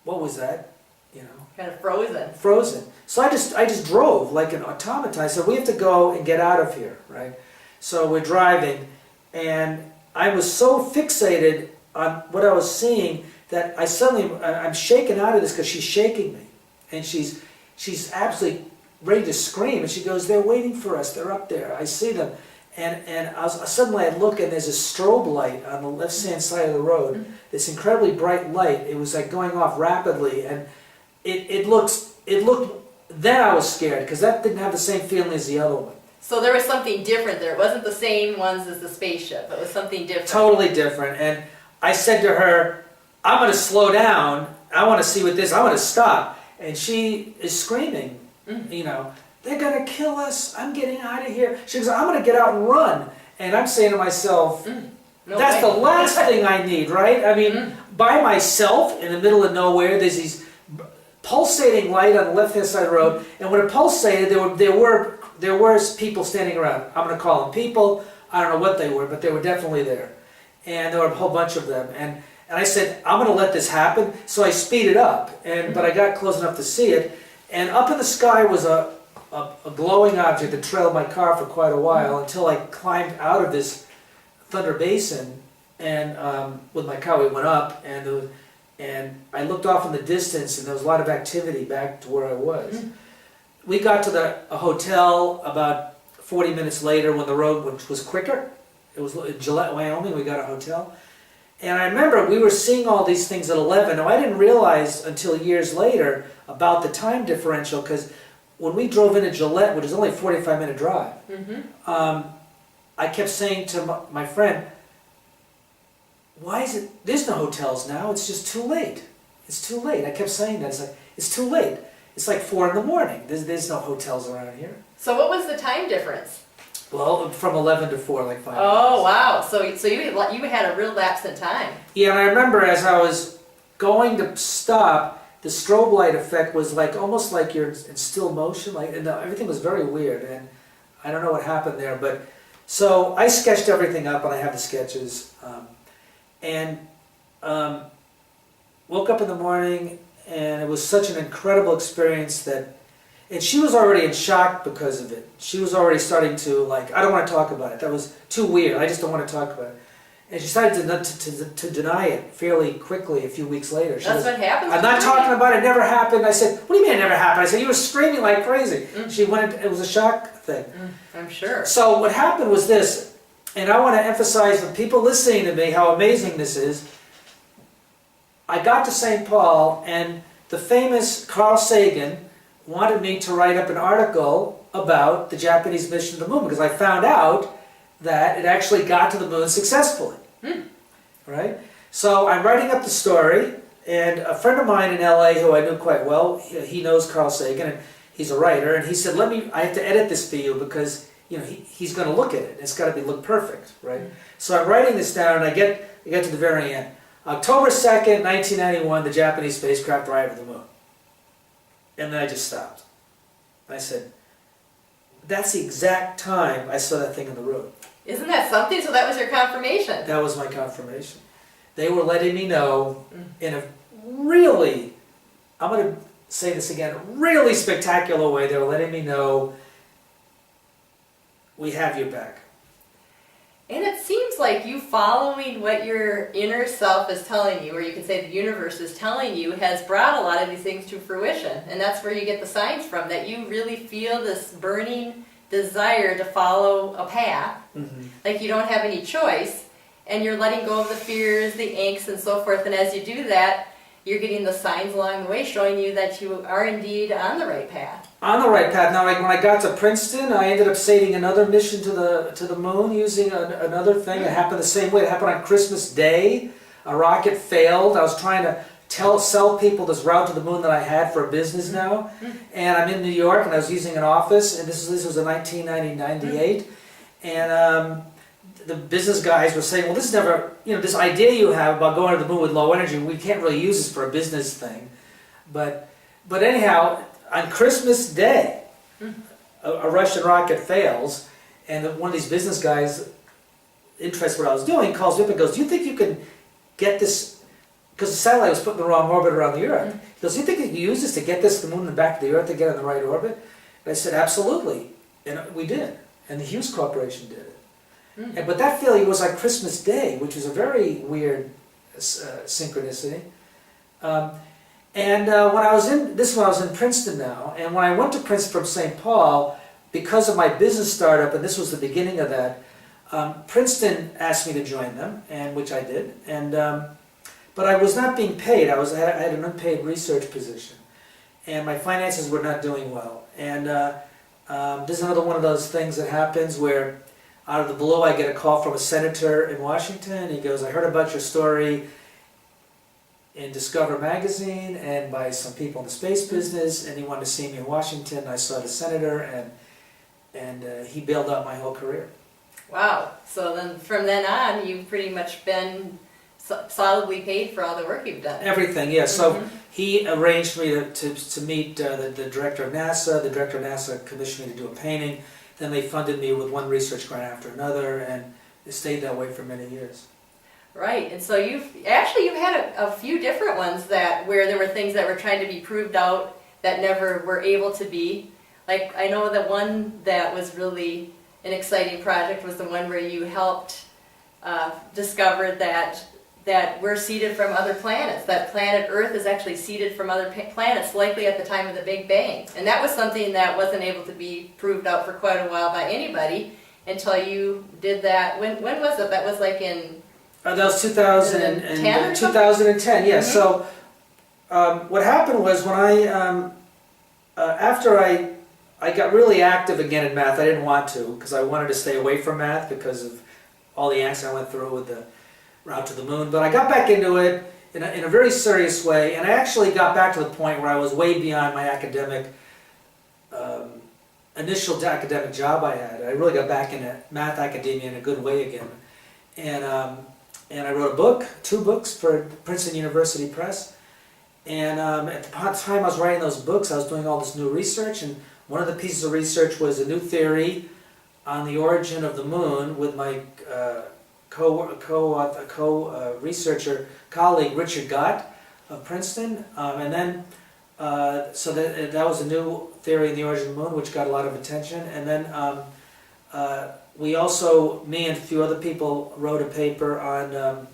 what was that? You know? Kind of frozen. Frozen. So I just drove like an automaton. I said, we have to go and get out of here, right? So we're driving, and I was so fixated on what I was seeing that I'm shaken out of this because she's shaking me. And she's absolutely ready to scream. And she goes, they're waiting for us. They're up there. I see them. And suddenly I look, and there's a strobe light on the left-hand side of the road. This incredibly bright light. It was like going off rapidly. And it looked, then I was scared because that didn't have the same feeling as the other one. So there was something different there. It wasn't the same ones as the spaceship. It was something different. Totally different. And I said to her, I'm going to slow down. I want to see what this, I want to stop. And she is screaming, you know, they're going to kill us. I'm getting out of here. She goes, I'm going to get out and run. And I'm saying to myself, that's the last thing I need, right? I mean, by myself in the middle of nowhere, there's these pulsating light on the left-hand side of the road. And when it pulsated, there were people standing around. I'm going to call them people. I don't know what they were, but they were definitely there. And there were a whole bunch of them. And I said, I'm going to let this happen. So I speeded up, but I got close enough to see it. And up in the sky was a glowing object that trailed my car for quite a while until I climbed out of this thunder basin. And with my car, we went up, and I looked off in the distance, and there was a lot of activity back to where I was. We got to a hotel about 40 minutes later when the road was quicker. It was in Gillette, Wyoming. We got a hotel. And I remember we were seeing all these things at 11. Now, I didn't realize until years later about the time differential, because when we drove into Gillette, which is only a 45-minute drive, I kept saying to my friend, why is it, there's no hotels now, it's just too late. It's too late. I kept saying that. It's like, it's too late. It's like 4 in the morning. There's no hotels around here. So what was the time difference? Well, from 11 to 4, like 5 Oh, minutes. wow. So you had a real lapse in time. Yeah, and I remember as I was going to stop, the strobe light effect was like almost like you're in still motion, and everything was very weird, and I don't know what happened there, but so I sketched everything up, and I have the sketches, woke up in the morning, and it was such an incredible experience and she was already in shock because of it. She was already starting to I don't want to talk about it. That was too weird. I just don't want to talk about it. And she started to deny it fairly quickly a few weeks later. That's what happens. I'm not talking about it. It never happened. I said, what do you mean it never happened? I said, you were screaming like crazy. She went, it was a shock thing. I'm sure. So what happened was this, and I want to emphasize for people listening to me how amazing this is. I got to St. Paul, and the famous Carl Sagan wanted me to write up an article about the Japanese mission to the moon, because I found out that it actually got to the moon successfully. Right? So I'm writing up the story, and a friend of mine in LA who I knew quite well, he knows Carl Sagan, and he's a writer, and he said, I have to edit this for you because he's going to look at it. It's got to look perfect, right? So I'm writing this down, and I get to the very end. October 2nd, 1991, the Japanese spacecraft arrived at the moon. And then I just stopped. I said, that's the exact time I saw that thing on the road. Isn't that something? So that was your confirmation. That was my confirmation. They were letting me know in a really, I'm going to say this again, really spectacular way. They were letting me know, we have your back. And it seems like you following what your inner self is telling you, or you could say the universe is telling you, has brought a lot of these things to fruition. And that's where you get the signs from, that you really feel this burning desire to follow a path, like you don't have any choice, and you're letting go of the fears, the angst, and so forth. And as you do that, you're getting the signs along the way showing you that you are indeed on the right path. On the right path. Now, when I got to Princeton, I ended up saving another mission to the moon using another thing. It happened the same way. It happened on Christmas Day. A rocket failed. I was trying to sell people this route to the moon that I had for a business now. And I'm in New York, and I was using an office, and this was in 1998. And the business guys were saying, well, this is never, this idea you have about going to the moon with low energy, we can't really use this for a business thing. But anyhow, on Christmas Day, a Russian rocket fails, and one of these business guys, interested in what I was doing, calls me up and goes, do you think you can get this, because the satellite was put in the wrong orbit around the Earth. He goes, do you think you can use this to get this to the moon and back to the Earth to get on the right orbit? And I said, absolutely. And we did. And the Hughes Corporation did it. But that failure was like Christmas Day, which was a very weird synchronicity. When I was in Princeton now, and when I went to Princeton from St. Paul, because of my business startup, and this was the beginning of that, Princeton asked me to join them, and which I did. But I was not being paid. I had an unpaid research position, and my finances were not doing well. And this is another one of those things that happens where, out of the blue, I get a call from a senator in Washington. He goes, I heard about your story in Discover magazine and by some people in the space business, and he wanted to see me in Washington. I saw the senator, and he bailed out my whole career. Wow. So then, from then on, you've pretty much been solidly paid for all the work you've done. Everything, yeah. So he arranged me to meet the director of NASA. The director of NASA commissioned me to do a painting. Then they funded me with one research grant after another, and it stayed that way for many years. Right, and so you've had a few different ones where there were things that were trying to be proved out that never were able to be. Like, I know the one that was really an exciting project was the one where you helped discover that we're seeded from other planets, that planet Earth is actually seeded from other planets, likely at the time of the Big Bang. And that was something that wasn't able to be proved out for quite a while by anybody until you did that. When was it? That was like in... that was 2010, yes. So what happened was when after I got really active again in math, I didn't want to, because I wanted to stay away from math because of all the angst I went through with the route to the moon. But I got back into it in a very serious way, and I actually got back to the point where I was way beyond my initial academic job I had. I really got back into math academia in a good way again. And I wrote a book, 2 books for Princeton University Press. And at the time I was writing those books, I was doing all this new research, and one of the pieces of research was a new theory on the origin of the moon with my co-researcher colleague Richard Gott of Princeton. So that was a new theory in the origin of the moon, which got a lot of attention. And then we also, me and a few other people, wrote a paper on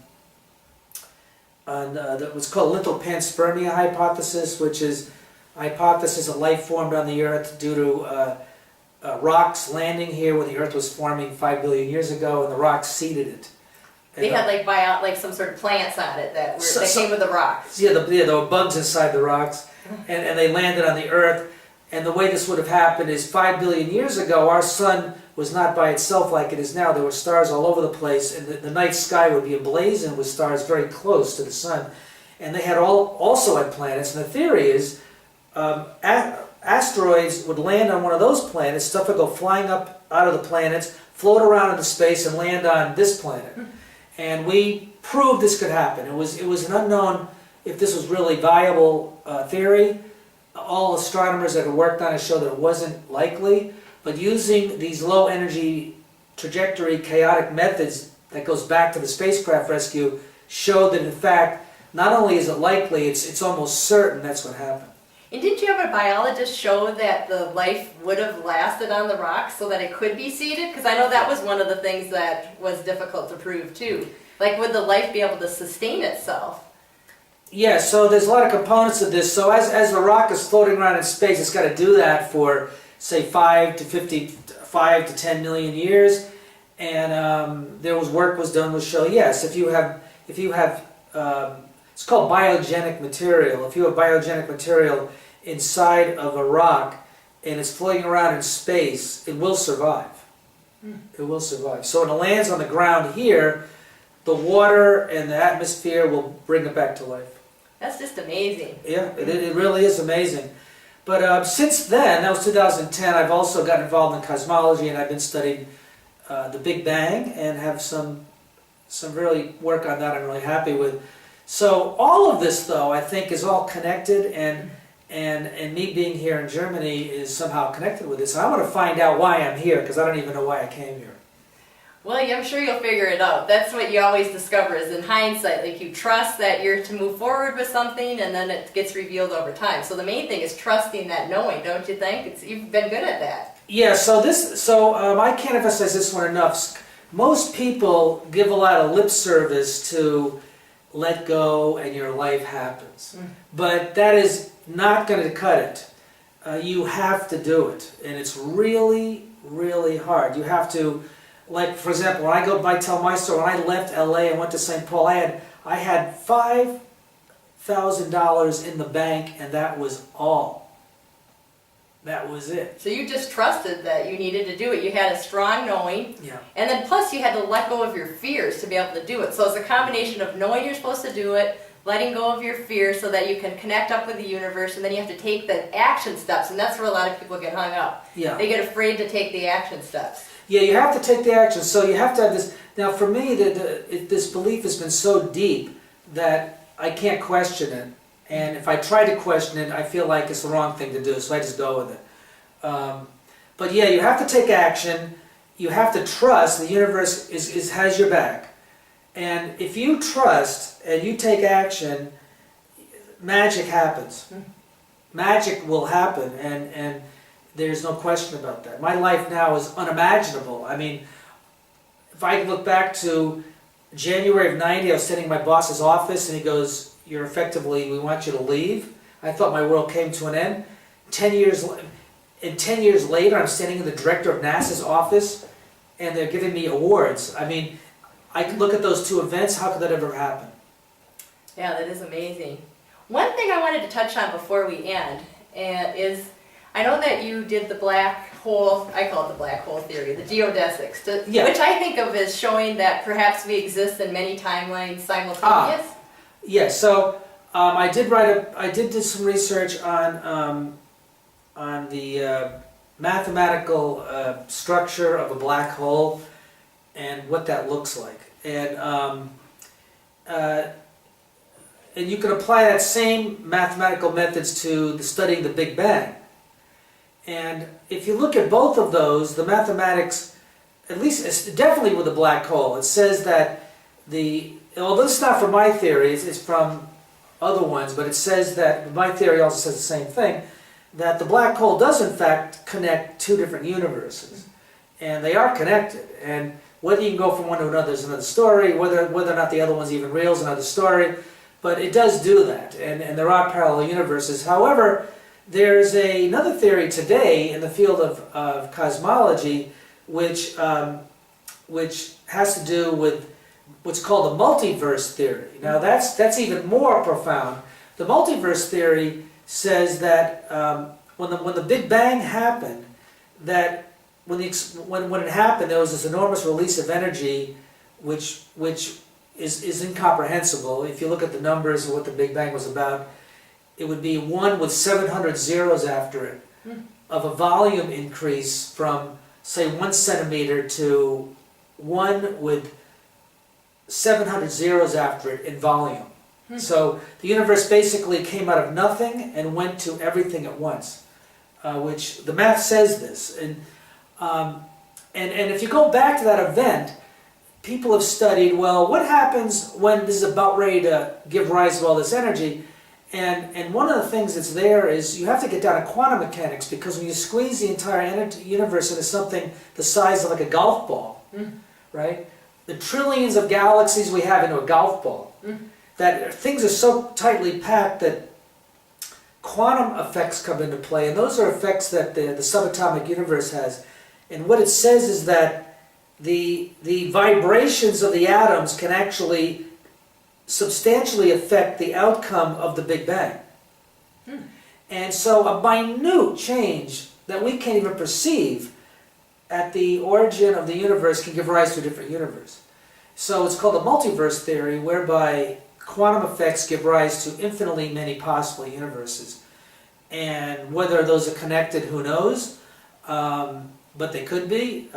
that was called little panspermia hypothesis, which is a hypothesis that life formed on the Earth due to rocks landing here when the Earth was forming 5 billion years ago, and the rocks seeded it. They had like some sort of plants on it that came with the rocks. Yeah, there were bugs inside the rocks, and they landed on the Earth. And the way this would have happened is 5 billion years ago, our sun was not by itself like it is now. There were stars all over the place, and the night sky would be ablazing with stars very close to the sun. And they also had planets, and the theory is asteroids would land on one of those planets, stuff would go flying up out of the planets, float around into space, and land on this planet. And we proved this could happen. It was an unknown if this was really viable theory. All astronomers that had worked on it showed that it wasn't likely, but using these low energy trajectory chaotic methods that goes back to the spacecraft rescue showed that in fact not only is it likely, it's almost certain that's what happened. And didn't you have a biologist show that the life would have lasted on the rocks so that it could be seeded? Because I know that was one of the things that was difficult to prove too. Like, would the life be able to sustain itself? Yeah, so there's a lot of components of this. So as the rock is floating around in space, it's got to do that for, say, 5 to 10 million years. And work was done to show, yes, if you have it's called biogenic material. If you have biogenic material inside of a rock and it's floating around in space, it will survive. It will survive. So when it lands on the ground here, the water and the atmosphere will bring it back to life. That's just amazing. Yeah, it really is amazing. But since then, that was 2010, I've also gotten involved in cosmology, and I've been studying the Big Bang and have some really work on that I'm really happy with. So all of this, though, I think is all connected, and me being here in Germany is somehow connected with this. And I want to find out why I'm here, because I don't even know why I came here. Well, yeah, I'm sure you'll figure it out. That's what you always discover is in hindsight. Like, you trust that you're to move forward with something, and then it gets revealed over time. So the main thing is trusting that knowing, don't you think? You've been good at that. Yeah, so I can't emphasize this one enough. Most people give a lot of lip service to let go and your life happens. But that is not going to cut it. You have to do it. And it's really, really hard. You have to, like, for example, when I tell my story, when I left LA and went to St. Paul, I had $5,000 in the bank, and that was all. That was it. So you just trusted that you needed to do it. You had a strong knowing. Yeah. And then plus you had to let go of your fears to be able to do it. So it's a combination of knowing you're supposed to do it, letting go of your fears so that you can connect up with the universe, and then you have to take the action steps. And that's where a lot of people get hung up. Yeah. They get afraid to take the action steps. Yeah, you have to take the action. So you have to have this. Now, for me, this belief has been so deep that I can't question it. And if I try to question it, I feel like it's the wrong thing to do, so I just go with it. But yeah, you have to take action. You have to trust the universe has your back. And if you trust and you take action, magic happens. Magic will happen, and there's no question about that. My life now is unimaginable. I mean, if I look back to January of '90, I was sitting in my boss's office, and he goes, we want you to leave. I thought my world came to an end. 10 years later, I'm standing in the director of NASA's office, and they're giving me awards. I mean, I can look at those two events. How could that ever happen? Yeah, that is amazing. One thing I wanted to touch on before we end is, I know that you did the black hole, I call it the black hole theory, the geodesics, which I think of as showing that perhaps we exist in many timelines simultaneous. Yeah, so I did do some research on the mathematical structure of a black hole and what that looks like, and you can apply that same mathematical methods to studying the Big Bang. And if you look at both of those, the mathematics, at least definitely with the black hole, it says that although this is not from my theory, it's from other ones, but it says that, my theory also says the same thing, that the black hole does in fact connect two different universes. And they are connected. And whether you can go from one to another is another story, whether or not the other one's even real is another story, but it does do that, and there are parallel universes. However, there's another theory today in the field of cosmology which has to do with what's called the multiverse theory. Now that's even more profound. The multiverse theory says that when the Big Bang happened, that when it happened, there was this enormous release of energy, which is incomprehensible. If you look at the numbers of what the Big Bang was about, it would be 1 with 700 zeros after it, of a volume increase from, say, 1 centimeter to 1 with 700 zeros after it in volume. So the universe basically came out of nothing and went to everything at once, which the math says this. And if you go back to that event, people have studied, well, what happens when this is about ready to give rise to all this energy? And one of the things that's there is you have to get down to quantum mechanics, because when you squeeze the entire universe into something the size of like a golf ball, right? The trillions of galaxies we have into a golf ball, that things are so tightly packed that quantum effects come into play, and those are effects that the subatomic universe has. And what it says is that the vibrations of the atoms can actually substantially affect the outcome of the Big Bang. And so a minute change that we can't even perceive at the origin of the universe can give rise to a different universe. So it's called the multiverse theory, whereby quantum effects give rise to infinitely many possible universes. And whether those are connected, who knows? But they could be.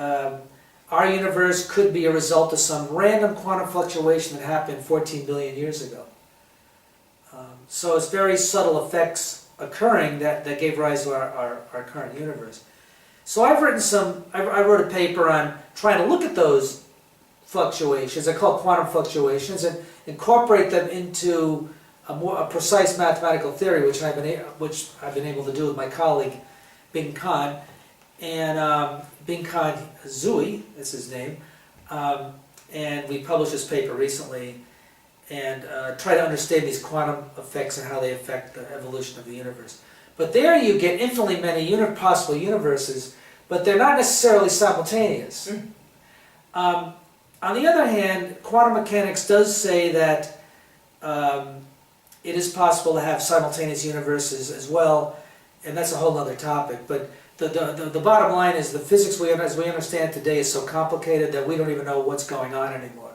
our universe could be a result of some random quantum fluctuation that happened 14 billion years ago. So it's very subtle effects occurring that gave rise to our current universe. So I wrote a paper on trying to look at those fluctuations, I call quantum fluctuations, and incorporate them into a precise mathematical theory, which I've been able to do with my colleague Bing Khan, and Bing Khan Zui is his name, and we published this paper recently, and try to understand these quantum effects and how they affect the evolution of the universe. But there you get infinitely many possible universes, but they're not necessarily simultaneous. On the other hand, quantum mechanics does say that it is possible to have simultaneous universes as well, and that's a whole other topic. But the bottom line is the physics as we understand today is so complicated that we don't even know what's going on anymore.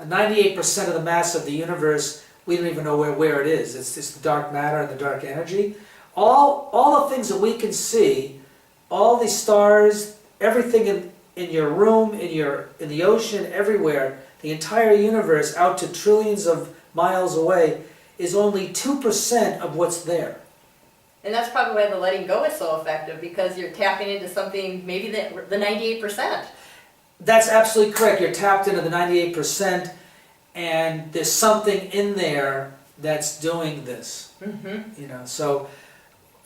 98% of the mass of the universe, we don't even know where it is. It's just the dark matter and the dark energy. All the things that we can see, all the stars, everything in your room, in the ocean, everywhere, the entire universe out to trillions of miles away is only 2% of what's there. And that's probably why the letting go is so effective, because you're tapping into something, maybe the 98%. That's absolutely correct. You're tapped into the 98%, and there's something in there that's doing this. You know, so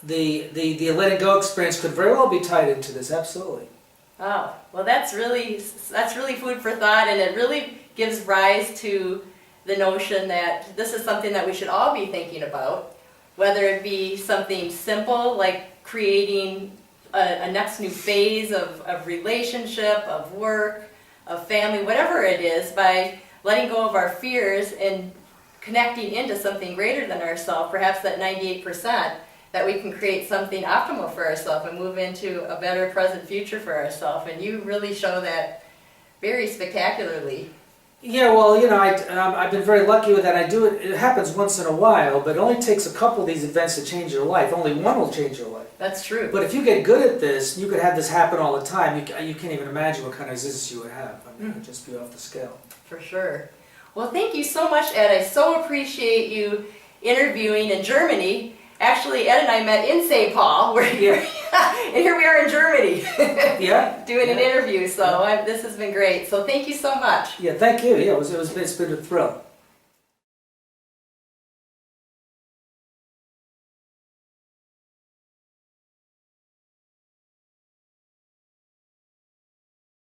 the letting go experience could very well be tied into this. Absolutely. Oh, well, that's really food for thought, and it really gives rise to the notion that this is something that we should all be thinking about, whether it be something simple like creating a next new phase of relationship, of work, of family, whatever it is, by letting go of our fears and connecting into something greater than ourselves, perhaps that 98%, that we can create something optimal for ourselves and move into a better present future for ourselves. And you really show that very spectacularly. Yeah, well, you know, I've been very lucky with that. I do it. It happens once in a while, but it only takes a couple of these events to change your life. Only one will change your life. That's true. But if you get good at this, you could have this happen all the time. You can't even imagine what kind of existence you would have. I mean, it would just be off the scale. For sure. Well, thank you so much, Ed. I so appreciate you interviewing in Germany. Actually, Ed and I met in St. Paul, and here we are in Germany, doing an interview. So this has been great. So thank you so much. Yeah, thank you. Yeah, it's been a thrill.